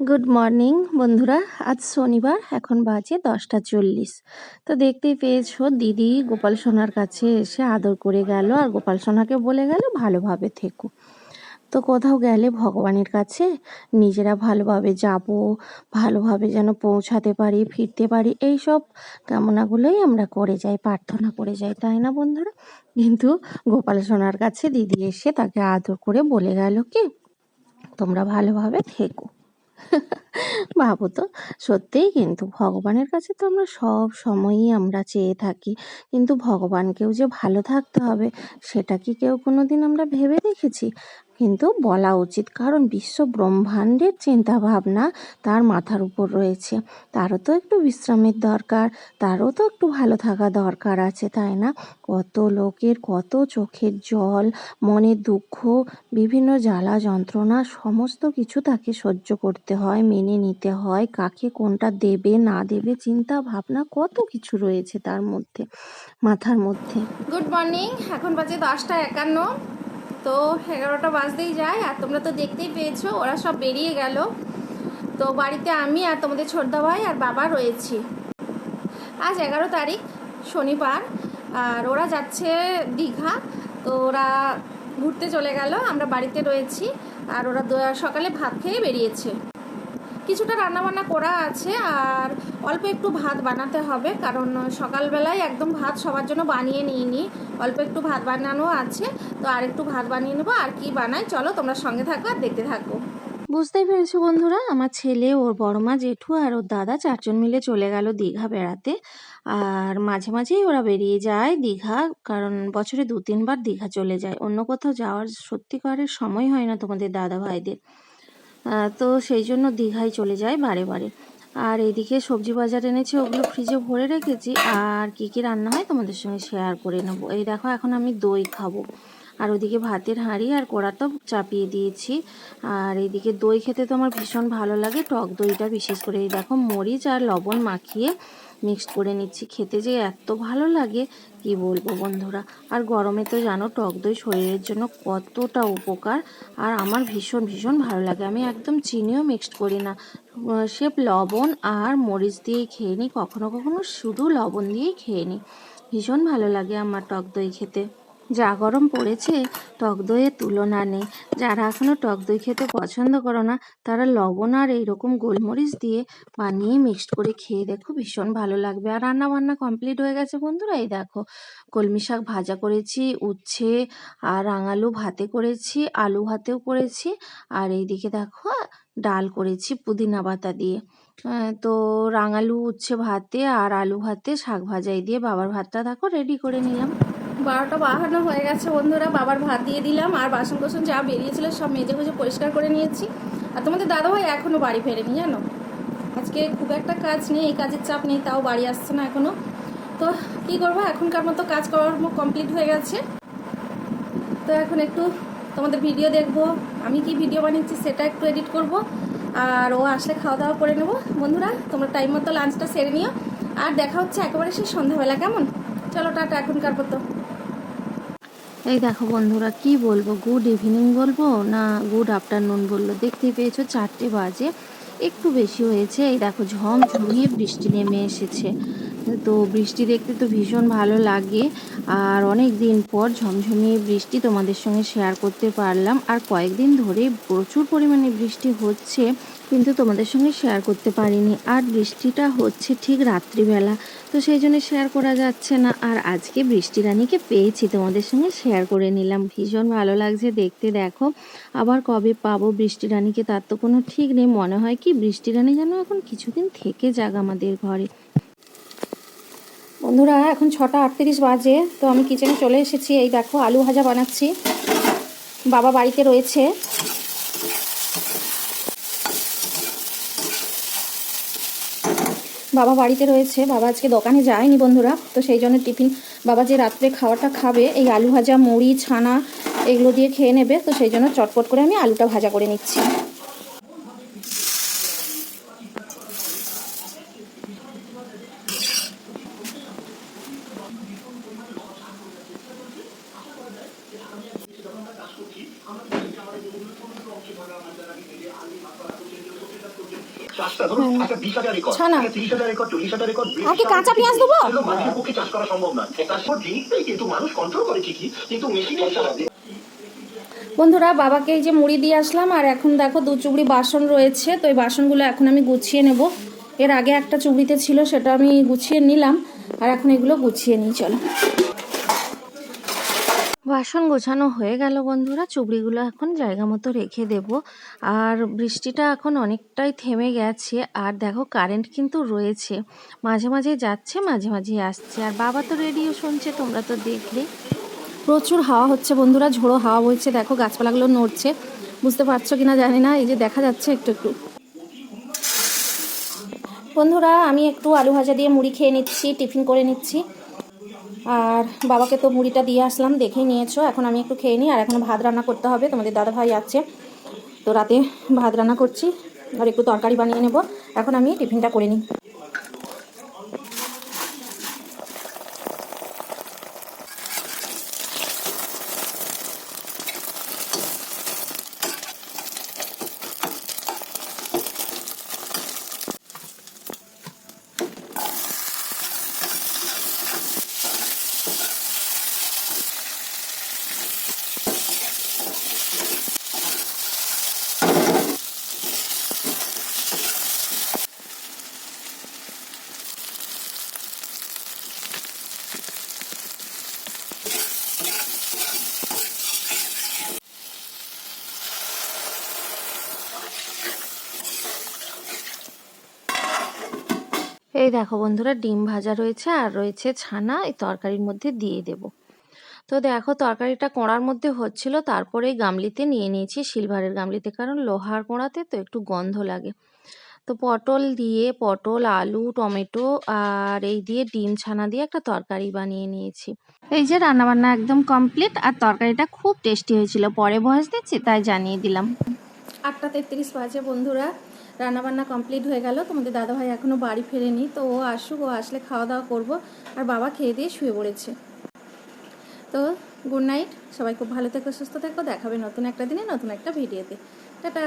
Good morning বন্ধুরা, আজ শনিবার, এখন বাজে 10:40। তো দেখতেই পেয়েছো দিদি গোপাল সোনার কাছে এসে আদর করে গেল আর গোপাল সোনাকে বলে গেল ভালোভাবে থেকো। তো কোথাও গেলে ভগবানের কাছে নিজেরা ভালোভাবে যাব, ভালোভাবে যেন পৌঁছাতে পারি, ফিরতে পারি, এই সব কামনাগুলোই আমরা করে যাই, প্রার্থনা করে যাই, তাই না বন্ধুরা? কিন্তু গোপাল সোনার কাছে দিদি এসে তাকে আদর করে বলে গেল কি তোমরা ভালোভাবে থেকো। ভাবো তো, সত্যিই কিন্তু ভগবানের কাছে তো আমরা সব সময়ই আমরা চেয়ে থাকি, কিন্তু ভগবানকেও যে ভালো থাকতে হবে সেটা কি কেউ কোনোদিন আমরা ভেবে দেখেছি? কিন্তু বলা উচিত, কারণ বিশ্ব ব্রহ্মাণ্ডের চিন্তা ভাবনা তার মাথার উপর রয়েছে, তারও তো একটু বিশ্রামের দরকার, তারও তো একটু ভালো থাকা দরকার আছে, তাই না? কত লোকের কত চোখের জল, মনের দুঃখ, বিভিন্ন জ্বালা যন্ত্রণা সমস্ত কিছু তাকে সহ্য করতে হয়, মেনে নিতে হয়, কাকে কোনটা দেবে না দেবে চিন্তা ভাবনা কত কিছু রয়েছে তার মধ্যে, মাথার মধ্যে। গুড মর্নিং, এখন বাজে 10:51। তো 11টা বাজতেই যায়, আর তোমরা তো দেখতেই পেয়েছো ওরা সব বেরিয়ে গেল। তো বাড়িতে আমি আর তোমাদের ছোটদা ভাই আর বাবা রয়েছি। আজ 11 তারিখ শনিবার, আর ওরা যাচ্ছে দীঘা। তো ওরা ঘুরতে চলে গেল, আমরা বাড়িতে রয়েছি। আর ওরা সকালে ভাত খেয়ে বেরিয়েছে। কিছুটা রান্নাবান্না করা আছে, আর অল্প একটু ভাত বানাতে হবে, কারণ সকালবেলায় একদম ভাত সবার জন্য বানিয়ে নিইনি, অল্প একটু ভাত বানানো আছে। তো আর একটু ভাত বানিয়ে নেবো, আর কি বানাই চলো তোমরা সঙ্গে থাকো আর দেখতে থাকো। বুঝতেই পেরেছো বন্ধুরা, আমার ছেলে, ওর বড়মা, জেঠু আর ওর দাদা 4জন মিলে চলে গেল দীঘা বেড়াতে। আর মাঝে মাঝেই ওরা বেরিয়ে যায় দীঘা, কারণ বছরে 2-3 বার দীঘা চলে যায়, অন্য কোথাও যাওয়ার সত্যিকারের সময় হয় না তোমাদের দাদা ভাইদের। তো সেই জন্য দীঘায় চলে যায় বারে বারে। আর এইদিকে সবজি বাজার এনেছি, ওগুলো ফ্রিজে ভরে রেখেছি, আর কি কি রান্না হয় তোমাদের সঙ্গে শেয়ার করে নেবো। এই দেখো, এখন আমি দই খাবো, আর ওদিকে ভাতের হাঁড়ি আর কড়া তো চাপিয়ে দিয়েছি। আর এইদিকে দই খেতে তো আমার ভীষণ ভালো লাগে, টক দইটা বিশেষ করে। এই দেখো মরিচ আর লবণ মাখিয়ে মিক্সড করে নিচ্ছি, খেতে যে এত ভালো লাগে কি বলবো বন্ধুরা। আর গরমে তো জানো টক দই শরীরের জন্য কতটা উপকার, আর আমার ভীষণ ভীষণ ভালো লাগে। আমি একদম চিনিও মিক্সড করি না, সে লবণ আর মরিচ দিয়েই খেয়ে নিই, কখনো কখনো শুধু লবণ দিয়েই খেয়ে নিই। ভীষণ ভালো লাগে আমার টক দই খেতে। যা গরম পড়েছে, টক দইয়ের তুলনা নেই। যারা এখনও টক দই খেতে পছন্দ করো না, তারা লবণ আর এইরকম গোলমরিচ দিয়ে বানিয়ে মিক্সড করে খেয়ে দেখো, ভীষণ ভালো লাগবে। আর রান্না বান্না কমপ্লিট হয়ে গেছে বন্ধুরা। এই দেখো, কলমি শাক ভাজা করেছি, উচ্ছে আর রাঙালু ভাতে করেছি, আলু ভাতেও করেছি, আর এইদিকে দেখো ডাল করেছি পুদিনা পাতা দিয়ে। তো রাঙালু উচ্ছে ভাতে আর আলু ভাতে শাক ভাজাই দিয়ে বাবার ভাতটা দেখো রেডি করে নিলাম। 12টা 52 হয়ে গেছে বন্ধুরা, বাবার ভাত দিয়ে দিলাম, আর বাসন কোসন যা বেরিয়েছিল সব মেজে গুজে পরিষ্কার করে নিয়েছি। আর তোমাদের দাদাভাই এখনও বাড়ি ফেরেনি জানো, আজকে খুব একটা কাজ নেই, এই কাজের চাপ নেই, তাও বাড়ি আসছে না এখনও। তো কী করবো, এখনকার মতো কাজ কর্ম কমপ্লিট হয়ে গেছে। তো এখন একটু তোমাদের ভিডিও দেখবো, আমি কি ভিডিও বানিয়েছি সেটা একটু এডিট করব, আর ও আসলে খাওয়া দাওয়া করে নেবো। বন্ধুরা তোমরা টাইম মতো লাঞ্চটা সেরে নিও, আর দেখা হচ্ছে একেবারে সেই সন্ধ্যাবেলা, কেমন? চলো টাটা এখনকার মতো। এই দেখো বন্ধুরা, কি বলবো, গুড ইভিনিং বলবো না গুড আফটারনুন বললো, দেখতেই পেয়েছো 4টে বাজে, একটু বেশি হয়েছে। এই দেখো ঝমঝমিয়ে বৃষ্টি নেমে এসেছে। তো বৃষ্টি দেখতে তো ভীষণ ভালো লাগে, আর অনেক দিন পর ঝমঝমিয়ে বৃষ্টি তোমাদের সঙ্গে শেয়ার করতে পারলাম। আর কয়েকদিন ধরে প্রচুর পরিমাণে বৃষ্টি হচ্ছে, কিন্তু তোমাদের সঙ্গে শেয়ার করতে পারিনি। আর বৃষ্টিটা হচ্ছে ঠিক রাত্রিবেলা, তো সেই জন্য শেয়ার করা যাচ্ছে না। আর আজকে বৃষ্টি রানীকে পেয়েছি, তোমাদের সঙ্গে শেয়ার করে নিলাম, ভীষণ ভালো লাগছে দেখতে। দেখো আবার কবে পাবো বৃষ্টি রানীকে তার তো কোনো ঠিক নেই, মনে হয় কি বৃষ্টি রানী যেন এখন কিছুদিন থেকে যাক আমাদের ঘরে। বন্ধুরা এখন 6:38 বাজে, তো আমি কিচেনে চলে এসেছি। এই দেখো আলু ভাজা বানাচ্ছি, বাবা বাড়িতে রয়েছে। বাবা বাড়িতে রয়েছে, বাবা আজকে দোকানে যায়নি বন্ধুরা, তো সেই জন্য টিফিন বাবা যে রাত্রে খাওয়াটা খাবে এই আলু ভাজা, মুড়ি, ছানা এগুলো দিয়ে খেয়ে নেবে, তো সেই জন্য চটপট করে আমি আলুটা ভাজা করে নিচ্ছি। ছানা আর কি কাঁচা পেঁয়াজ দেবো? বন্ধুরা, বাবাকে এই যে মুড়ি দিয়ে আসলাম, আর এখন দেখো 2 চুবড়ি বাসন রয়েছে, তো এই বাসনগুলো এখন আমি গুছিয়ে নেব। এর আগে একটা চুবড়িতে ছিল, সেটা আমি গুছিয়ে নিলাম, আর এখন এগুলো গুছিয়ে নিই। চলো। বাসন গোছানো হয়ে গেল বন্ধুরা, চুবড়িগুলো এখন জায়গা মতো রেখে দেব। আর বৃষ্টিটা এখন অনেকটাই থেমে গেছে, আর দেখো কারেন্ট কিন্তু রয়েছে, মাঝে মাঝে যাচ্ছে মাঝে মাঝে আসছে। আর বাবা তো রেডিও শুনছে, তোমরা তো দেখলে। প্রচুর হাওয়া হচ্ছে বন্ধুরা, ঝোড়ো হাওয়া বইছে, দেখো গাছপালাগুলো নড়ছে, বুঝতে পারছো কিনা জানি না, এই যে দেখা যাচ্ছে একটু একটু। বন্ধুরা, আমি একটু আলু ভাজা দিয়ে মুড়ি খেয়ে নিচ্ছি, টিফিন করে নিচ্ছি। আর বাবাকে তো মুড়িটা দিয়ে আসলাম, দেখেই নিয়েছো। এখন আমি একটু খেয়ে নিই, আর এখন ভাত রান্না করতে হবে, তোমাদের দাদা ভাই আছে তো রাতে ভাত রান্না করছি, আর একটু তরকারি বানিয়ে নেব। এখন আমি টিফিনটা করে নিই। এই দেখো বন্ধুরা, ডিম ভাজা রয়েছে আর রয়েছে ছানা, এই তরকারির মধ্যে দিয়ে দেব। তো দেখো তরকারিটা কোঁড়ার মধ্যে হচ্ছিল, তারপরে গামলিতে নিয়ে নিয়েছি, সিলভারের গামলিতে, কারণ লোহার কোঁড়াতে তো একটু গন্ধ লাগে। তো পটল দিয়ে, পটল, আলু, টমেটো আর এই দিয়ে ডিম ছানা দিয়ে একটা তরকারি বানিয়ে নিয়েছি। এই যে রান্নাবান্না একদম কমপ্লিট, আর তরকারিটা খুব টেস্টি হয়েছিল। পরে ভয়েস দিচ্ছি তাই জানিয়ে দিলাম। 8টা 33 বাজে বন্ধুরা, রান্নাবান্না কমপ্লিট হয়ে গেল। তোমাদের দাদাভাই এখনও বাড়ি ফেরেনি, তো ও আসুক, ও আসলে খাওয়া দাওয়া করবো। আর বাবা খেয়ে দিয়ে শুয়ে পড়েছে। তো গুড নাইট, সবাই খুব ভালো থেকো, সুস্থ থেকো, দেখাবে নতুন একটা দিনে নতুন একটা ভিডিওতে। টাটা।